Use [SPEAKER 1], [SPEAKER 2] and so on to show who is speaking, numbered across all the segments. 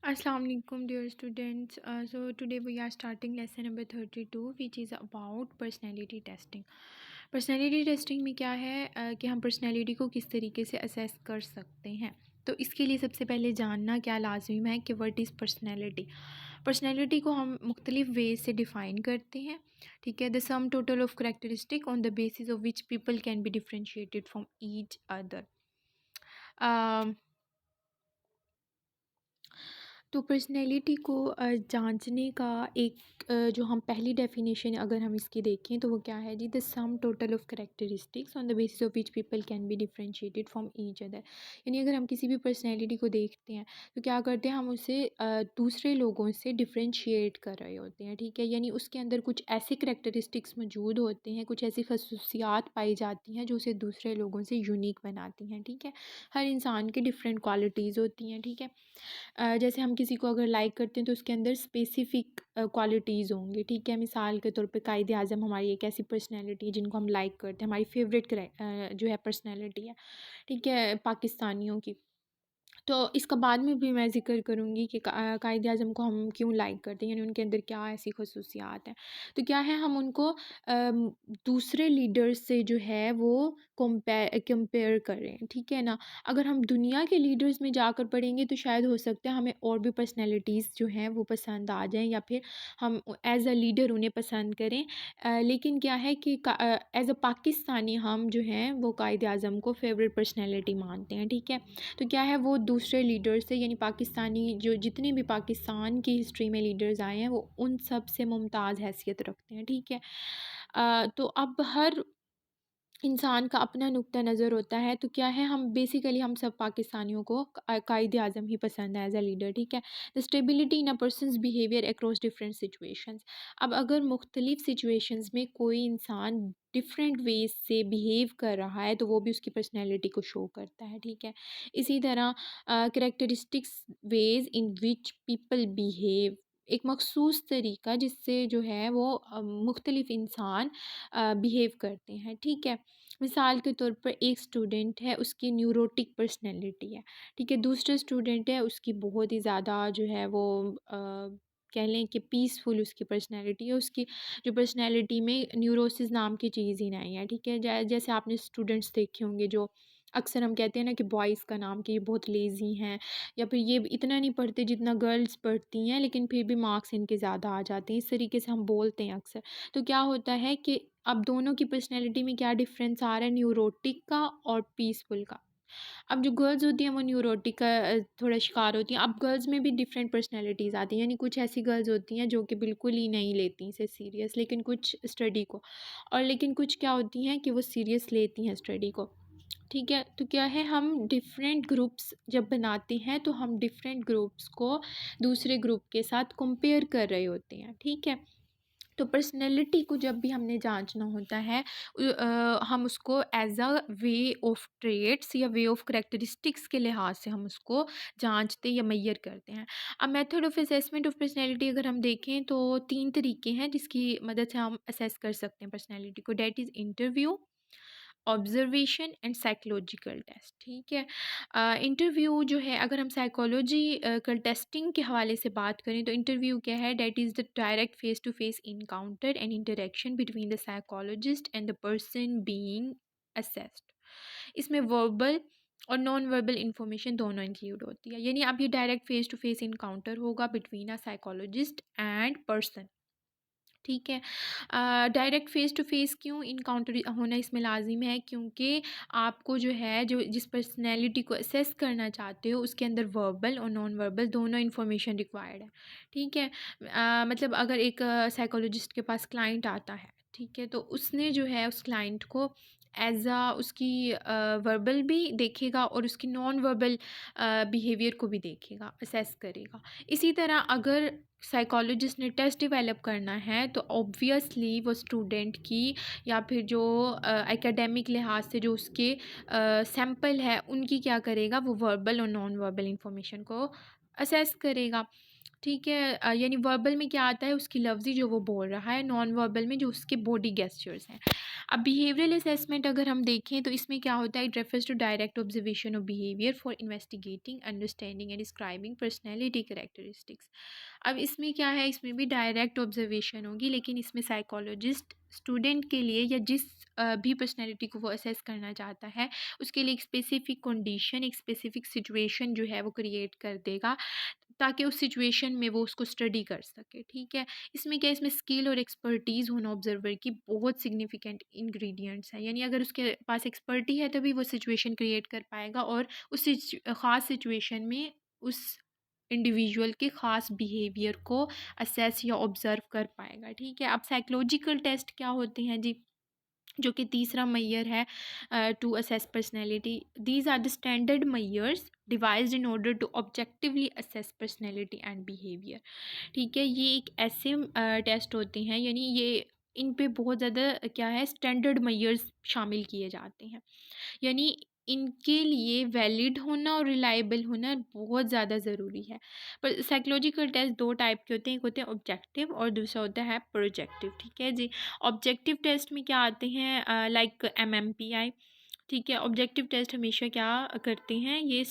[SPEAKER 1] Assalamu alaikum dear students. So today we are starting lesson number 32 which is about personality testing. Personality testing में क्या है कि हम personality को किस तरीके से assess कर सकते हैं। तो इसके लिए सबसे पहले जानना क्या लाजिम है कि what is personality। personality को हम मुख्तलिफ ways से define करते हैं, ठीक है। The sum total of characteristic on the basis of which people can be differentiated from each other। तो पर्सनैलिटी को जांचने का एक जो हम पहली डेफिनेशन अगर हम इसकी देखें तो वो क्या है जी, the sum total of characteristics on the basis of which people can be differentiated from each other. यानी अगर हम किसी भी पर्सनैलिटी को देखते हैं तो क्या करते हैं, हम उसे दूसरे लोगों से डिफरेंशिएट कर रहे होते हैं, ठीक है। यानी उसके अंदर कुछ ऐसे करेक्टरिस्टिक्स मौजूद होते हैं, कुछ ऐसी खसूसियात पाई जाती हैं जो उसे दूसरे लोगों से यूनिक बनाती हैं, ठीक है। हर इंसान की डिफरेंट क्वालिटीज़ होती हैं, ठीक है। जैसे हम किसी को अगर लाइक करते हैं तो उसके अंदर स्पेसिफ़िक क्वालिटीज़ होंगी, ठीक है। मिसाल के तौर पे कायदे-आज़म हमारी एक ऐसी पर्सनैलिटी है जिनको हम लाइक करते हैं, हमारी फ़ेवरेट जो है पर्सनैलिटी है, ठीक है, पाकिस्तानियों की। तो इसका बाद में भी मैं ज़िक्र करूँगी कि कायदे-आज़म को हम क्यों लाइक करते हैं, यानी उनके अंदर क्या ऐसी खसूसियात हैं। तो क्या है, हम उनको दूसरे लीडर्स से जो है वो कंपेयर करें, ठीक है ना। अगर हम दुनिया के लीडर्स में जाकर पढ़ेंगे तो शायद हो सकता है हमें और भी पर्सनैलिटीज़ जो हैं वो पसंद आ जाएँ, या फिर हम एज़ अ लीडर उन्हें पसंद करें। लेकिन क्या है कि एज़ अ पाकिस्तानी हम जो हैं वो कायदे-आज़म को फ़ेवरेट पर्सनैलिटी मानते हैं, ठीक है। तो क्या है, वो दूसरे लीडर्स से, यानी पाकिस्तानी जो जितने भी पाकिस्तान की हिस्ट्री में लीडर्स आए हैं वो उन सब से मुमताज़ हैसियत रखते हैं, ठीक है। तो अब हर इंसान का अपना नुक्ता नज़र होता है, तो क्या है, हम बेसिकली हम सब पाकिस्तानियों को कायदे-आज़म ही पसंद है एज़ अ लीडर, ठीक है। The stability in a persons behaviour across different situations. अब अगर मुख्तलिफ सिचुएशंस में कोई इंसान डिफरेंट वेज से बिहेव कर रहा है तो वो भी उसकी पर्सनैलिटी को शो करता है, ठीक है। इसी तरह characteristics ways in which people behave, एक मखसूस तरीका जिससे जो है वो मुख्तलिफ इंसान बिहेव करते हैं, ठीक है। मिसाल के तौर पर एक स्टूडेंट है, उसकी न्यूरोटिक पर्सनैलिटी है, ठीक है। दूसरा स्टूडेंट है, उसकी बहुत ही ज़्यादा जो है वो कह लें कि पीसफुल उसकी पर्सनैलिटी है। उसकी जो पर्सनैलिटी में न्यूरोसिस नाम की चीज़ ही नहीं है, ठीक है। जैसे आपने स्टूडेंट्स देखे होंगे जो अक्सर हम कहते हैं ना कि बॉयज़ का नाम कि ये बहुत लेज़ी हैं, या फिर ये इतना नहीं पढ़ते जितना गर्ल्स पढ़ती हैं, लेकिन फिर भी मार्क्स इनके ज़्यादा आ जाते हैं। इस तरीके से हम बोलते हैं अक्सर। तो क्या होता है कि अब दोनों की पर्सनैलिटी में क्या डिफ़रेंस आ रहा है, न्यूरोटिक का और पीसफुल का। अब जो गर्ल्स होती हैं वो न्यूरोटिक का थोड़ा शिकार होती हैं। अब गर्ल्स में भी डिफरेंट पर्सनैलिटीज़ आती हैं, यानी कुछ ऐसी गर्ल्स होती हैं जो कि बिल्कुल ही नहीं लेती इसे सीरियस, लेकिन कुछ स्टडी को, और लेकिन कुछ क्या होती हैं कि वो सीरियस लेती हैं स्टडी को, ठीक है। तो क्या है, हम डिफरेंट ग्रुप्स जब बनाते हैं तो हम डिफरेंट ग्रुप्स को दूसरे ग्रुप के साथ कंपेयर कर रहे होते हैं, ठीक है। तो पर्सनैलिटी को जब भी हमने जांचना होता है हम उसको as a way of traits या वे ऑफ करेक्टरिस्टिक्स के लिहाज से हम उसको जांचते या मैयर करते हैं। अब method of assessment of personality अगर हम देखें तो 3 तरीके हैं जिसकी मदद से हम असेस कर सकते हैं पर्सनैलिटी को। That is interview, observation and psychological test, ठीक है। इंटरव्यू जो है, अगर हम साइकोलॉजिकल टेस्टिंग के हवाले से बात करें तो इंटरव्यू क्या है, that is the direct face to face encounter and interaction between the psychologist and the person being assessed. इसमें वर्बल और नॉन वर्बल इंफॉर्मेशन दोनों इंक्लूड होती है, यानी अब ये direct face to face encounter होगा between a psychologist and person, ठीक है। डायरेक्ट फ़ेस टू फ़ेस क्यों इनकाउंटर होना इसमें लाज़िम है, क्योंकि आपको जो है, जो जिस पर्सनैलिटी को असेस करना चाहते हो उसके अंदर वर्बल और नॉन वर्बल दोनों इन्फॉर्मेशन रिक्वायर्ड है, ठीक है। मतलब अगर एक साइकोलॉजिस्ट के पास क्लाइंट आता है, ठीक है, तो उसने जो है उस क्लाइंट को एज़ अ उसकी वर्बल भी देखेगा और उसकी नॉन वर्बल बिहेवियर को भी देखेगा, असेस करेगा। इसी तरह अगर साइकोलॉजिस्ट ने टेस्ट डेवलप करना है तो ऑब्वियसली वो स्टूडेंट की या फिर जो एकेडमिक लिहाज से जो उसके सैंपल है उनकी क्या करेगा, वो वर्बल और नॉन वर्बल इंफॉर्मेशन को असेस करेगा। ठीक है। यानी वर्बल में क्या आता है, उसकी लफ्ज़ी जो वो बोल रहा है, नॉन वर्बल में जो उसके बॉडी गेस्चर्स हैं। अब बिहेवियरल असेसमेंट अगर हम देखें तो इसमें क्या होता है, it refers to direct observation of behaviour for investigating, understanding and describing personality characteristics. अब इसमें क्या है, इसमें भी डायरेक्ट ऑब्जर्वेशन होगी, लेकिन इसमें साइकोलॉजिस्ट स्टूडेंट के लिए या जिस भी पर्सनैलिटी को वो असेस करना चाहता है, उसके लिए एक स्पेसिफिक कंडीशन, एक स्पेसिफिक सिचुएशन जो है वो क्रिएट कर देगा, ताकि उस सिचुएशन में वो उसको स्टडी कर सके। ठीक है। इसमें क्या है, इसमें स्किल और एक्सपर्टीज़ होना ऑब्जर्वर की बहुत सिग्निफिकेंट इंग्रेडिएंट्स हैं। यानी अगर उसके पास एक्सपर्टी है तभी वो सिचुएशन क्रिएट कर पाएगा और उस ख़ास सिचुएशन में उस इंडिविजुअल के ख़ास बिहेवियर को असेस या ऑब्ज़र्व कर पाएगा। ठीक है। अब साइकोलॉजिकल टेस्ट क्या होते हैं जी, जो कि तीसरा मैयर है to assess personality. These are the standard measures devised in order to objectively assess personality and behaviour. ठीक है। ये एक ऐसे टेस्ट होते हैं, यानी ये इन पे बहुत ज़्यादा क्या है, स्टैंडर्ड मैयर्स शामिल किए जाते हैं। यानी इनके लिए वैलिड होना और रिलायबल होना बहुत ज़्यादा ज़रूरी है। पर साइकोलॉजिकल टेस्ट दो टाइप के होते हैं, एक होते हैं ऑब्जेक्टिव और दूसरा होता है प्रोजेक्टिव। ठीक है जी। ऑब्जेक्टिव टेस्ट में क्या आते हैं, लाइक एमएमपीआई। ठीक है। ऑब्जेक्टिव टेस्ट हमेशा क्या करते हैं, ये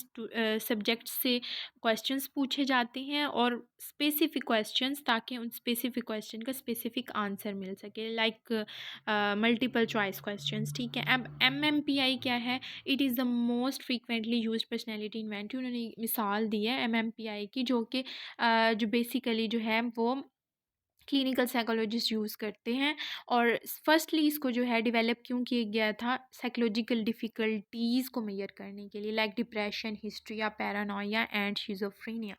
[SPEAKER 1] सब्जेक्ट से क्वेश्चंस पूछे जाते हैं और स्पेसिफिक क्वेश्चंस, ताकि उन स्पेसिफिक क्वेश्चन का स्पेसिफिक आंसर मिल सके, लाइक मल्टीपल चॉइस क्वेश्चंस। ठीक है। अब एमएमपीआई क्या है, it is the most frequently used personality inventive. उन्होंने मिसाल दी है एमएमपीआई की, जो कि जो बेसिकली जो है वो क्लिनिकल साइकोलॉजिस्ट यूज़ करते हैं। और फर्स्टली इसको जो है डेवलप क्यों किया गया था, साइकोलॉजिकल डिफ़िकल्टीज़ को मेजर करने के लिए, like depression, hysteria, paranoia and schizophrenia.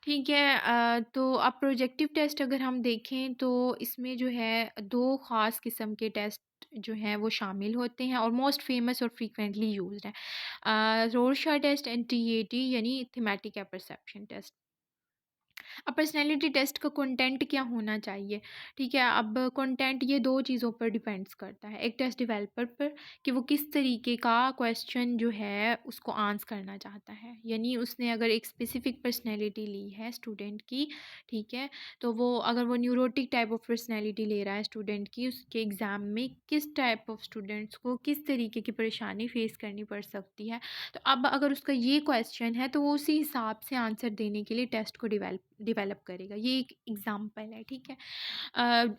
[SPEAKER 1] ठीक है। तो अब प्रोजेक्टिव टेस्ट अगर हम देखें तो इसमें जो है दो ख़ास किस्म के टेस्ट जो हैं वो शामिल होते हैं और मोस्ट फेमस और फ्रीक्वेंटली यूज्ड हैं। रोरशा टेस्ट एंड टीएटी, यानी थीमेटिक या परसेप्शन टेस्ट। अब पर्सनैलिटी टेस्ट का कंटेंट क्या होना चाहिए। ठीक है। अब कंटेंट ये दो चीज़ों पर डिपेंड्स करता है, एक टेस्ट डेवलपर पर कि वो किस तरीके का क्वेश्चन जो है उसको आंसर करना चाहता है। यानी उसने अगर एक स्पेसिफिक पर्सनैलिटी ली है स्टूडेंट की, ठीक है, तो वो अगर वो न्यूरोटिक टाइप ऑफ पर्सनैलिटी ले रहा है स्टूडेंट की, उसके एग्ज़ाम में किस टाइप ऑफ स्टूडेंट्स को किस तरीके की परेशानी फेस करनी पड़ सकती है। तो अब अगर उसका ये क्वेश्चन है तो वो उसी हिसाब से आंसर देने के लिए टेस्ट को डेवलप करेगा। ये एक एग्ज़ाम्पल है। ठीक है।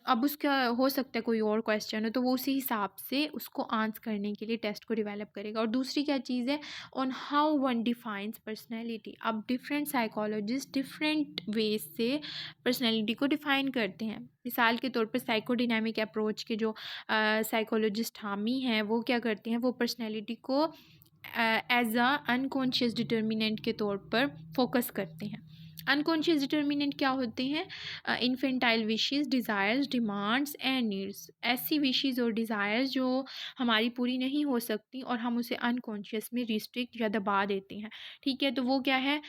[SPEAKER 1] अब उसका हो सकता है कोई और क्वेश्चन हो तो वो उसी हिसाब से उसको आंसर करने के लिए टेस्ट को डेवलप करेगा। और दूसरी क्या चीज़ है, on how one defines personality. अब डिफरेंट साइकोलॉजिस्ट डिफरेंट वेज से पर्सनैलिटी को डिफ़ाइन करते हैं। मिसाल के तौर पर साइकोडायनामिक अप्रोच के जो साइकोलॉजिस्ट हामी हैं, वो क्या करते हैं, वो पर्सनैलिटी को एज अ अनकॉन्शियस डिटर्मिनेंट के तौर पर फोकस करते हैं। अनकॉन्शियस डिटर्मिनेंट क्या होते हैं, infantile wishes, desires, demands and needs. ऐसी विशेस और डिज़ायर्स जो हमारी पूरी नहीं हो सकती और हम उसे अनकॉन्शियस में रिस्ट्रिक्ट या दबा देते हैं। ठीक है। तो वो क्या है,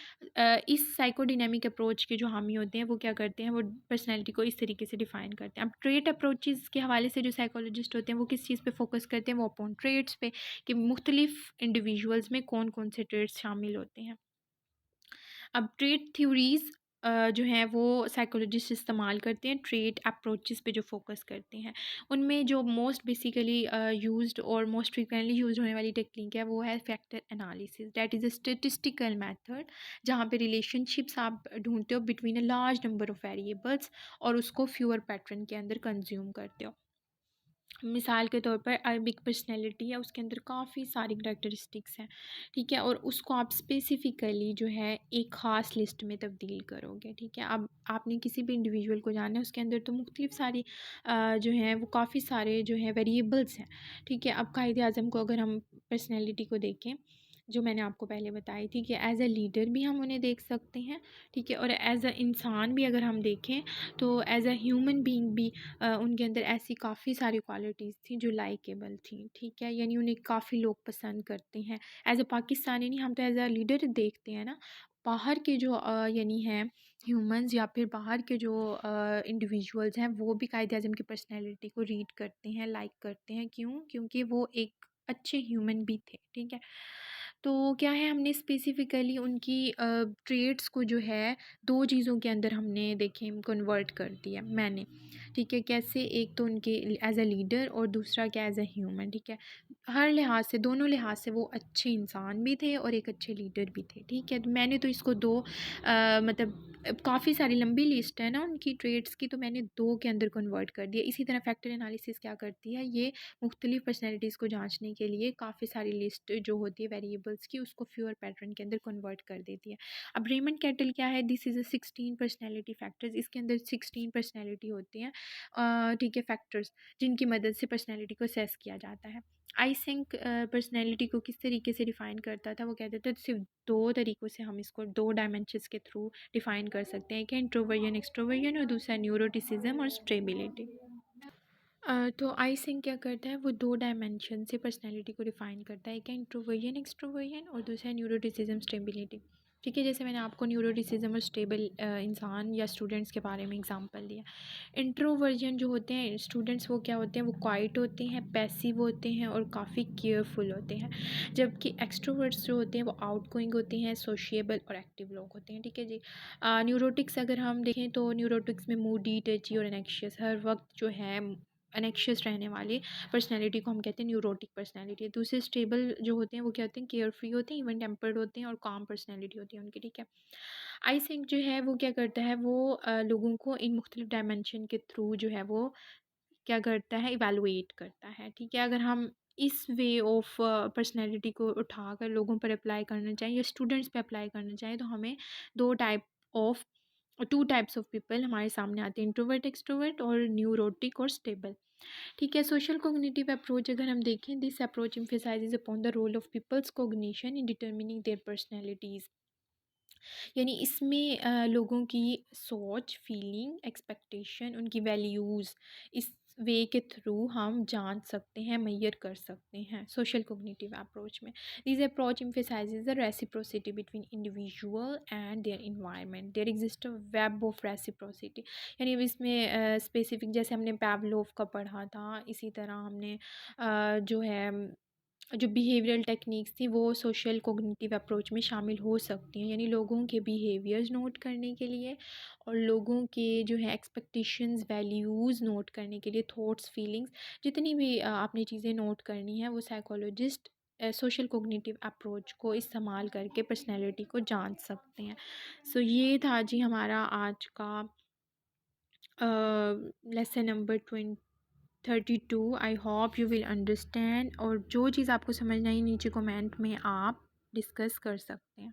[SPEAKER 1] इस साइकोडायनामिक अप्रोच के जो हामी होते हैं वो क्या करते हैं, वो पर्सनैलिटी को इस तरीके से डिफ़ाइन करते हैं। अब ट्रेट अप्रोचेज़ के हवाले से जो साइकोलॉजिस्ट होते हैं वो किस चीज़ पे फोकस करते हैं, वो अपॉन ट्रेट्स पे, कि मुख्तलिफ इंडिविजुअल्स में कौन कौन से ट्रेड्स शामिल होते हैं। अब ट्रेड थ्योरीज़ जो हैं वो साइकोलॉजिस्ट इस्तेमाल करते हैं ट्रेड अप्रोचेस पे जो फोकस करते हैं। उनमें जो मोस्ट बेसिकली यूज्ड और मोस्ट फ्रीक्वेंटली यूज्ड होने वाली टेक्निक है वो है factor analysis, that is a statistical method, जहाँ पे रिलेशनशिप्स आप ढूंढते हो between a large number of variables और उसको फ्यूअर पैटर्न के अंदर कंज्यूम करते हो। मिसाल के तौर पर अरबिक पर्सनैलिटी है, उसके अंदर काफ़ी सारी करैक्टरिस्टिक्स हैं। ठीक है। और उसको आप स्पेसिफ़िकली जो है एक ख़ास लिस्ट में तब्दील करोगे। ठीक है। अब आपने किसी भी इंडिविजुअल को जानना है, उसके अंदर तो मुख्तलिफ़ सारी जो हैं वो काफ़ी सारे जो हैं वेरिएबल्स हैं। ठीक है। अब कायदे-आज़म को अगर हम पर्सनैलिटी को देखें, जो मैंने आपको पहले बताई थी कि एज़ अ लीडर भी हम उन्हें देख सकते हैं। ठीक है। और एज़ अ इंसान भी अगर हम देखें तो एज़ अ ह्यूमन बीइंग भी उनके अंदर ऐसी काफ़ी सारी क्वालिटीज़ थी जो लाइकेबल थी। ठीक है। यानी उन्हें काफ़ी लोग पसंद करते हैं। एज़ अ पाकिस्तानी नहीं, हम तो एज़ अ लीडर देखते हैं ना। बाहर के जो यानी हैं ह्यूमंस या फिर बाहर के जो इंडिविजुअल्स हैं वो भी कायदे-आज़म की पर्सनैलिटी को रीड करते हैं, लाइक करते हैं। क्यों? क्योंकि वो एक अच्छे ह्यूमन भी थे। ठीक है। तो क्या है, हमने स्पेसिफ़िकली उनकी ट्रेड्स को जो है 2 चीज़ों के अंदर हमने देखें कन्वर्ट कर दिया मैंने, ठीक है? कैसे, एक तो उनके एज़ अ लीडर और दूसरा क्या एज़ अ ह्यूमन, ठीक है? हर लिहाज़ से, दोनों लिहाज़ से वो अच्छे इंसान भी थे और एक अच्छे लीडर भी थे, ठीक है? तो मैंने तो इसको 2 मतलब काफ़ी सारी लंबी लिस्ट है ना उनकी ट्रेड्स की, तो मैंने 2 के अंदर कन्वर्ट कर दिया। इसी तरह फैक्टर एनालिसिस क्या करती है, ये मुख्तलिफ़ पर्सनैलिटीज़ को जाँचने के लिए काफ़ी सारी लिस्ट जो होती है वेरिएबल्स की, उसको फ्यूअर पैटर्न के अंदर कन्वर्ट कर देती है। अब रेमंड कैटल क्या है, this is a 16 personality factors, इसके अंदर 16 पर्सनैलिटी होती हैं, ठीक है, फैक्टर्स, जिनकी मदद से पर्सनैलिटी को असेस किया जाता है। आइसेंक पर्सनैलिटी को किस तरीके से डिफ़ाइन करता था, वो कहते थे सिर्फ 2 तरीक़ों से हम इसको 2 डायमेंशंस के थ्रू डिफ़ाइन कर सकते हैं, एक है इंट्रोवर्जन एक्सट्रोवर्जन और दूसरा न्यूरोटिसिज्म और स्टेबिलिटी। तो आई थिंक क्या करता है, वो 2 डायमेंशन से पर्सनैलिटी को डिफ़ाइन करता है, एक है इंट्रोवर्जन एक्सट्रोवर्जन और दूसरा है न्यूरोटिसिज्म स्टेबिलिटी, ठीक है? जैसे मैंने आपको न्यूरोटिसिज्म और स्टेबल इंसान या स्टूडेंट्स के बारे में एग्जांपल दिया। इंट्रोवर्जन जो होते हैं स्टूडेंट्स, वो क्या होते हैं, वो क्वाइट होते हैं, पैसिव होते हैं और काफ़ी केयरफुल होते हैं, जबकि एक्सट्रोवर्ट्स जो होते हैं वो आउटगोइंग होते हैं, सोशिएबल और एक्टिव लोग होते हैं, ठीक है जी? न्यूरोटिक्स अगर हम देखें तो न्यूरोटिक्स में मूडी, टची और एनेक्शियस हर वक्त जो है एनेक्शियस रहने वाले पर्सनैलिटी को हम कहते हैं न्यूरोटिक पर्सनैलिटी है। दूसरे स्टेबल जो होते हैं वो क्या होते हैं, केयर फ्री होते हैं, इवन टेम्पर्ड होते हैं और काम पर्सनैलिटी होती है उनकी, ठीक है? आई थिंक जो है वो क्या करता है, वो लोगों को इन मुख्तलिफ डायमेंशन के थ्रू जो है वो क्या करता है, इवैल्यूएट करता है, ठीक है? अगर हम इस वे ऑफ पर्सनैलिटी को उठाकर लोगों पर अप्लाई करना चाहें या स्टूडेंट्स पे अप्लाई करना चाहें, तो हमें 2 type of 2 types of people हमारे सामने आते हैं, इंट्रोवर्ट एक्सट्रोवर्ट और न्यूरोटिक और स्टेबल, ठीक है? सोशल कॉग्निटिव अप्रोच अगर हम देखें, this approach emphasises upon the role of people's cognition in determining their personalities, यानी इसमें लोगों की सोच, फीलिंग, एक्सपेक्टेशन, उनकी वैल्यूज़, इस वे के थ्रू हम जान सकते हैं, मेजर कर सकते हैं सोशल कॉग्निटिव अप्रोच में। This approach emphasises the reciprocity between individual and their environment, there exist a web of reciprocity, यानी अब इसमें स्पेसिफिक जैसे हमने पैवलोव का पढ़ा था, इसी तरह हमने जो है जो बिहेवियरल टेक्निक्स थी वो सोशल कोग्निटिव अप्रोच में शामिल हो सकती हैं, यानी लोगों के बिहेवियर्स नोट करने के लिए और लोगों के जो है एक्सपेक्टेशंस, वैल्यूज़ नोट करने के लिए, थॉट्स, फीलिंग्स, जितनी भी आपने चीज़ें नोट करनी है, वो साइकोलॉजिस्ट सोशल कोग्निटिव अप्रोच को इस्तेमाल करके पर्सनैलिटी को जान सकते हैं। सो ये था जी हमारा आज का lesson number 32। I hope you will understand, और जो चीज़ आपको समझ नहीं नीचे कमेंट में आप डिस्कस कर सकते हैं।